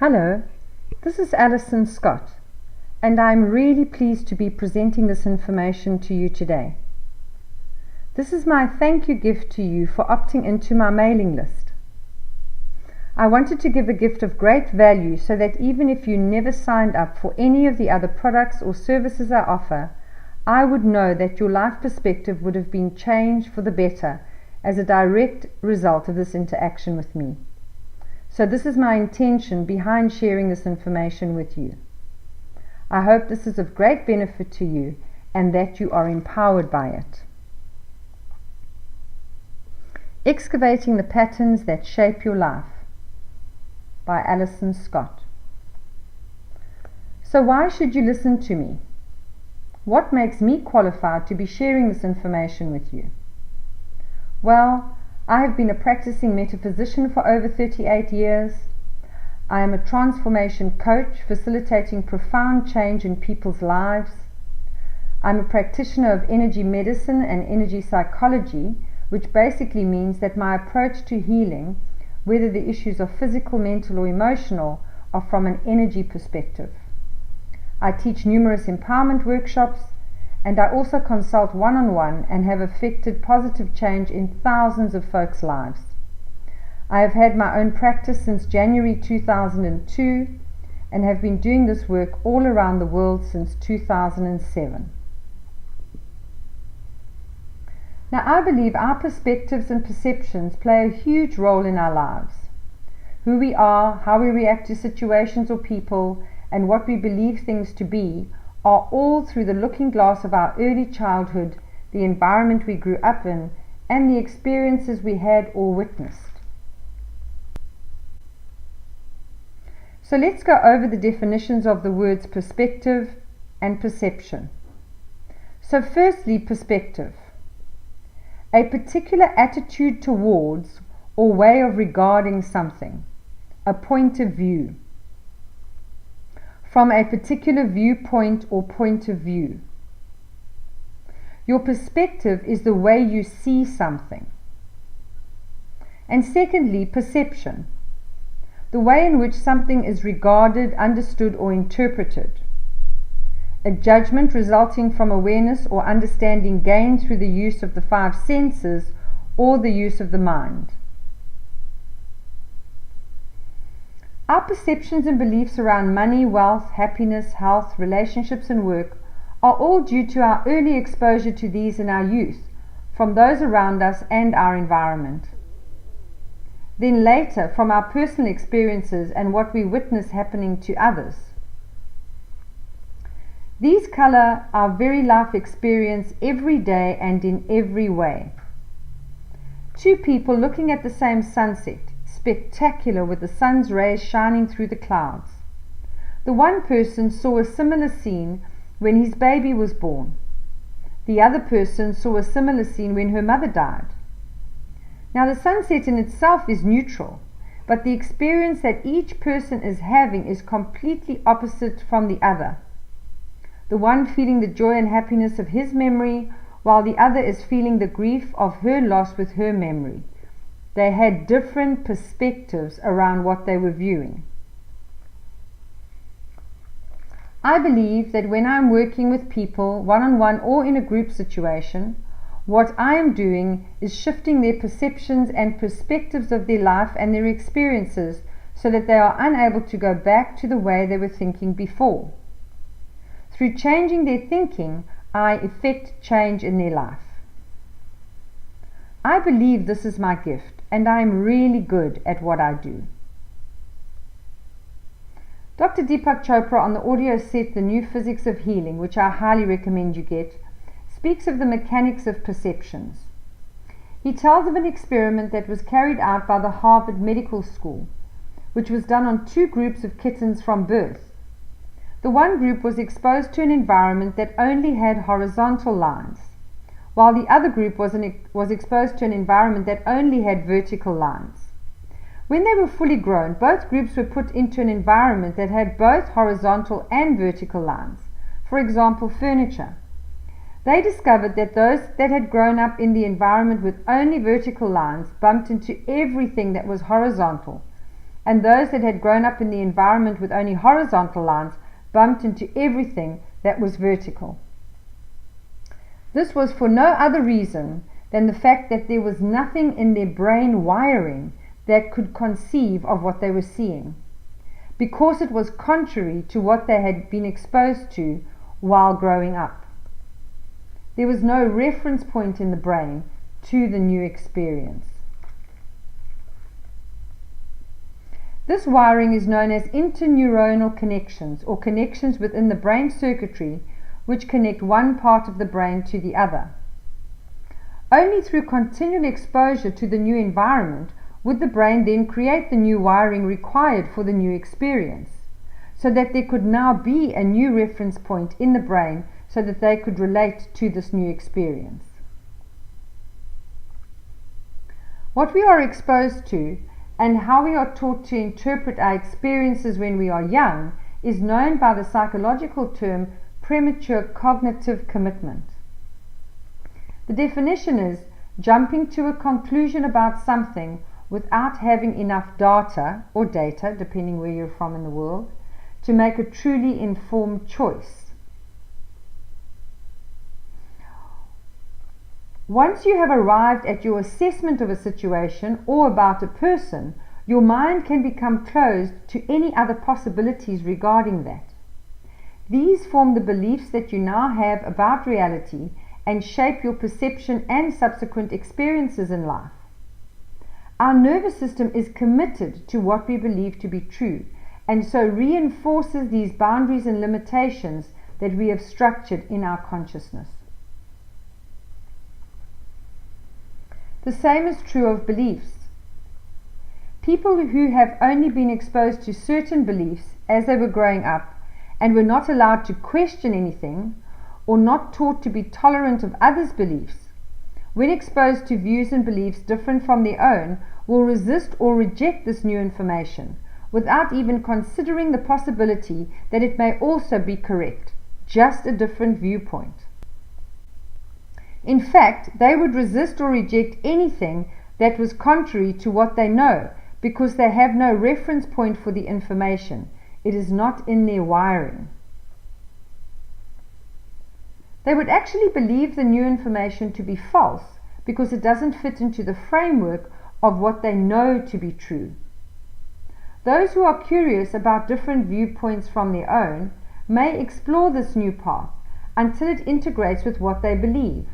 Hello, this is Alison Scott, and I'm really pleased to be presenting this information to you today. This is my thank you gift to you for opting into my mailing list. I wanted to give a gift of great value so that even if you never signed up for any of the other products or services I offer, I would know that your life perspective would have been changed for the better as a direct result of this interaction with me. So this is my intention behind sharing this information with you. I hope this is of great benefit to you and that you are empowered by it. Excavating the Patterns That Shape Your Life by Alison Scott. So why should you listen to me? What makes me qualified to be sharing this information with you? Well, I have been a practicing metaphysician for over 38 years. I am a transformation coach facilitating profound change in people's lives. I'm a practitioner of energy medicine and energy psychology, which basically means that my approach to healing, whether the issues are physical, mental or emotional, are from an energy perspective. I teach numerous empowerment workshops, and I also consult one-on-one and have affected positive change in thousands of folks' lives. I have had my own practice since January 2002 and have been doing this work all around the world since 2007. Now, I believe our perspectives and perceptions play a huge role in our lives. Who we are, how we react to situations or people, and what we believe things to be are all through the looking glass of our early childhood, the environment we grew up in, and the experiences we had or witnessed. So let's go over the definitions of the words perspective and perception. So firstly, perspective. A particular attitude towards or way of regarding something, a point of view. From a particular viewpoint or point of view. Your perspective is the way you see something. And secondly, perception. The way in which something is regarded, understood or interpreted. A judgment resulting from awareness or understanding gained through the use of the five senses or the use of the mind. Our perceptions and beliefs around money, wealth, happiness, health, relationships and work are all due to our early exposure to these in our youth, from those around us and our environment. Then later from our personal experiences and what we witness happening to others. These color our very life experience every day and in every way. Two people looking at the same sunset, spectacular with the sun's rays shining through the clouds. The one person saw a similar scene when his baby was born. The other person saw a similar scene when her mother died. Now the sunset in itself is neutral, but the experience that each person is having is completely opposite from the other. The one feeling the joy and happiness of his memory, while the other is feeling the grief of her loss with her memory. They had different perspectives around what they were viewing. I believe that when I'm working with people, one-on-one or in a group situation, what I am doing is shifting their perceptions and perspectives of their life and their experiences so that they are unable to go back to the way they were thinking before. Through changing their thinking, I effect change in their life. I believe this is my gift, and I am really good at what I do. Dr. Deepak Chopra on the audio set The New Physics of Healing, which I highly recommend you get, speaks of the mechanics of perceptions. He tells of an experiment that was carried out by the Harvard Medical School, which was done on two groups of kittens from birth. The one group was exposed to an environment that only had horizontal lines, while the other group was exposed to an environment that only had vertical lines. When they were fully grown, both groups were put into an environment that had both horizontal and vertical lines, for example, furniture. They discovered that those that had grown up in the environment with only vertical lines bumped into everything that was horizontal, and those that had grown up in the environment with only horizontal lines bumped into everything that was vertical. This was for no other reason than the fact that there was nothing in their brain wiring that could conceive of what they were seeing, because it was contrary to what they had been exposed to while growing up. There was no reference point in the brain to the new experience. This wiring is known as interneuronal connections, or connections within the brain circuitry which connect one part of the brain to the other. Only through continual exposure to the new environment would the brain then create the new wiring required for the new experience, so that there could now be a new reference point in the brain so that they could relate to this new experience. What we are exposed to and how we are taught to interpret our experiences when we are young is known by the psychological term premature cognitive commitment. The definition is jumping to a conclusion about something without having enough data, or data, depending where you're from in the world, to make a truly informed choice. Once you have arrived at your assessment of a situation or about a person, your mind can become closed to any other possibilities regarding that. These form the beliefs that you now have about reality and shape your perception and subsequent experiences in life. Our nervous system is committed to what we believe to be true, and so reinforces these boundaries and limitations that we have structured in our consciousness. The same is true of beliefs. People who have only been exposed to certain beliefs as they were growing up and were not allowed to question anything, or not taught to be tolerant of others' beliefs, when exposed to views and beliefs different from their own, will resist or reject this new information without even considering the possibility that it may also be correct, just a different viewpoint. In fact, they would resist or reject anything that was contrary to what they know, because they have no reference point for the information. It is not in their wiring. They would actually believe the new information to be false because it doesn't fit into the framework of what they know to be true. Those who are curious about different viewpoints from their own may explore this new path until it integrates with what they believe,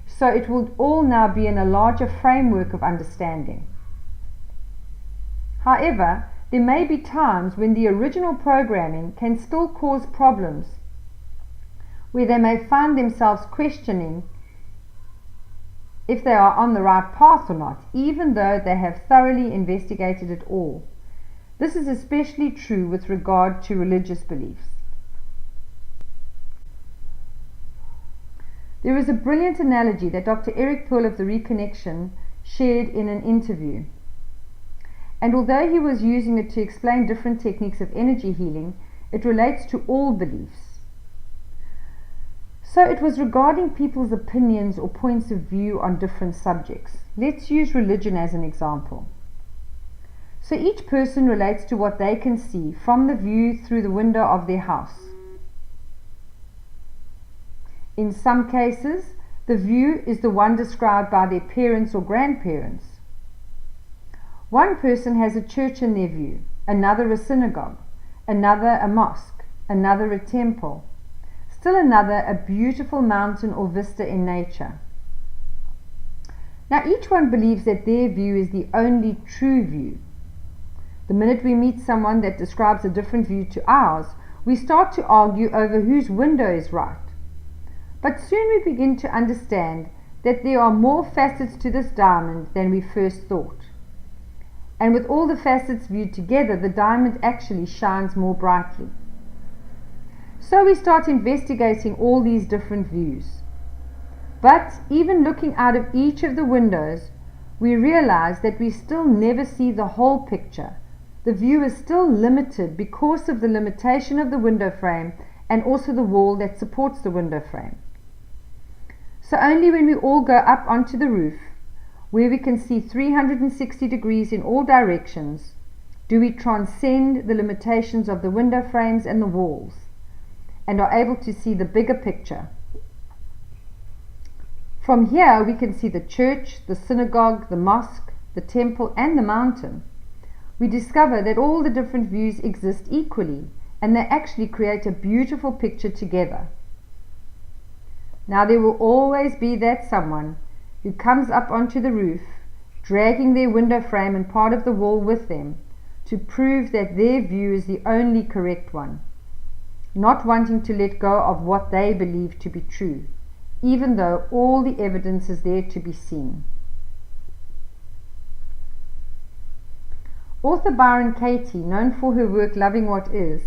so it will all now be in a larger framework of understanding. However, there may be times when the original programming can still cause problems, where they may find themselves questioning if they are on the right path or not, even though they have thoroughly investigated it all. This is especially true with regard to religious beliefs. There is a brilliant analogy that Dr. Eric Pearl of the Reconnection shared in an interview. And although he was using it to explain different techniques of energy healing, it relates to all beliefs. So it was regarding people's opinions or points of view on different subjects. Let's use religion as an example. So each person relates to what they can see from the view through the window of their house. In some cases, the view is the one described by their parents or grandparents. One person has a church in their view, another a synagogue, another a mosque, another a temple, still another a beautiful mountain or vista in nature. Now each one believes that their view is the only true view. The minute we meet someone that describes a different view to ours, we start to argue over whose window is right. But soon we begin to understand that there are more facets to this diamond than we first thought. And with all the facets viewed together, the diamond actually shines more brightly. So we start investigating all these different views. But even looking out of each of the windows, we realize that we still never see the whole picture. The view is still limited because of the limitation of the window frame and also the wall that supports the window frame. So only when we all go up onto the roof, where we can see 360 degrees in all directions, do we transcend the limitations of the window frames and the walls and are able to see the bigger picture. From here we can see the church, the synagogue, the mosque, the temple and the mountain. We discover that all the different views exist equally and they actually create a beautiful picture together. Now there will always be that someone who comes up onto the roof, dragging their window frame and part of the wall with them to prove that their view is the only correct one, not wanting to let go of what they believe to be true, even though all the evidence is there to be seen. Author Byron Katie, known for her work Loving What Is,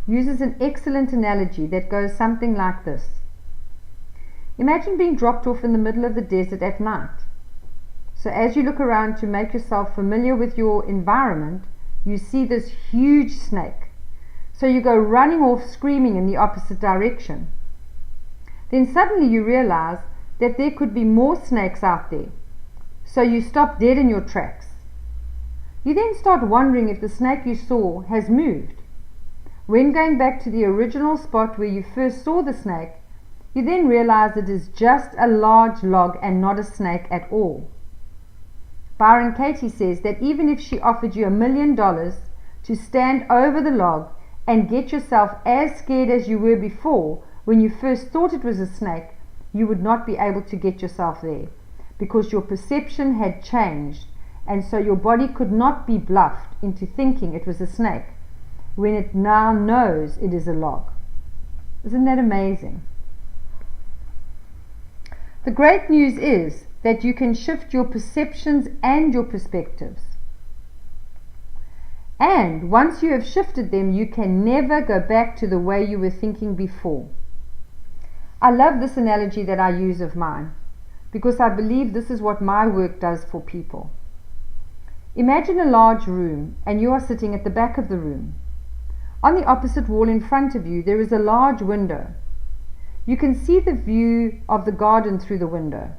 uses an excellent analogy that goes something like this. Imagine being dropped off in the middle of the desert at night. So as you look around to make yourself familiar with your environment, you see this huge snake. So you go running off screaming in the opposite direction. Then suddenly you realize that there could be more snakes out there. So you stop dead in your tracks. You then start wondering if the snake you saw has moved. When going back to the original spot where you first saw the snake, you then realize it is just a large log and not a snake at all. Byron Katie says that even if she offered you $1 million to stand over the log and get yourself as scared as you were before when you first thought it was a snake, you would not be able to get yourself there because your perception had changed, and so your body could not be bluffed into thinking it was a snake when it now knows it is a log. Isn't that amazing? The great news is that you can shift your perceptions and your perspectives. And once you have shifted them, you can never go back to the way you were thinking before. I love this analogy that I use of mine because I believe this is what my work does for people. Imagine a large room and you are sitting at the back of the room. On the opposite wall in front of you there is a large window. You can see the view of the garden through the window.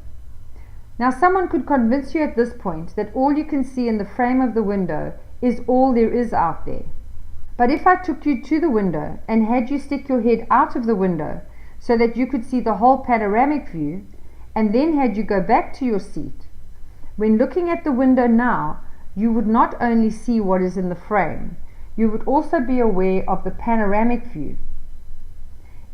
Now someone could convince you at this point that all you can see in the frame of the window is all there is out there. But if I took you to the window and had you stick your head out of the window so that you could see the whole panoramic view, and then had you go back to your seat, when looking at the window now, you would not only see what is in the frame, you would also be aware of the panoramic view.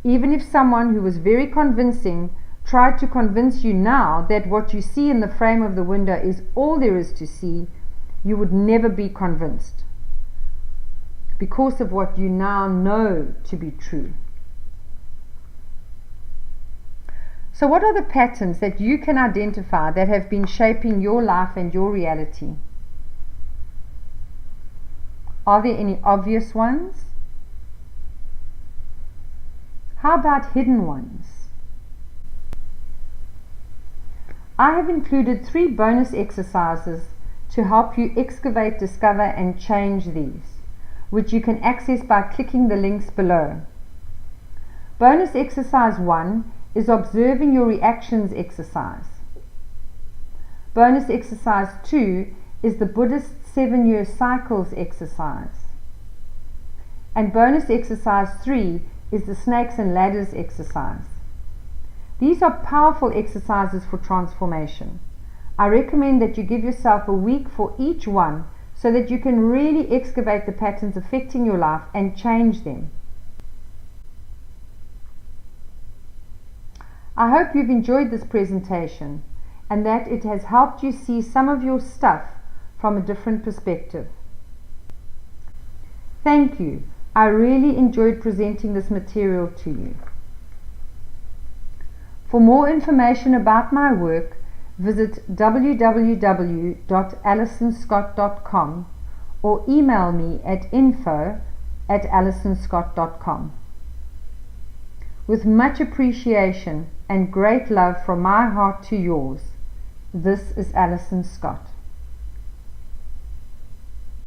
Even if someone who was very convincing tried to convince you now that what you see in the frame of the window is all there is to see, you would never be convinced because of what you now know to be true. So what are the patterns that you can identify that have been shaping your life and your reality? Are there any obvious ones? How about hidden ones? I have included 3 bonus exercises to help you excavate, discover and change these, which you can access by clicking the links below. Bonus exercise 1 is observing your reactions exercise. Bonus exercise 2 is the Buddhist 7-year cycles exercise. And bonus exercise 3 is the snakes and ladders exercise. These are powerful exercises for transformation. I recommend that you give yourself a week for each one so that you can really excavate the patterns affecting your life and change them. I hope you've enjoyed this presentation and that it has helped you see some of your stuff from a different perspective. Thank you. I really enjoyed presenting this material to you. For more information about my work, visit www.alisonscott.com or email me at info@alisonscott.com. With much appreciation and great love from my heart to yours, this is Alison Scott.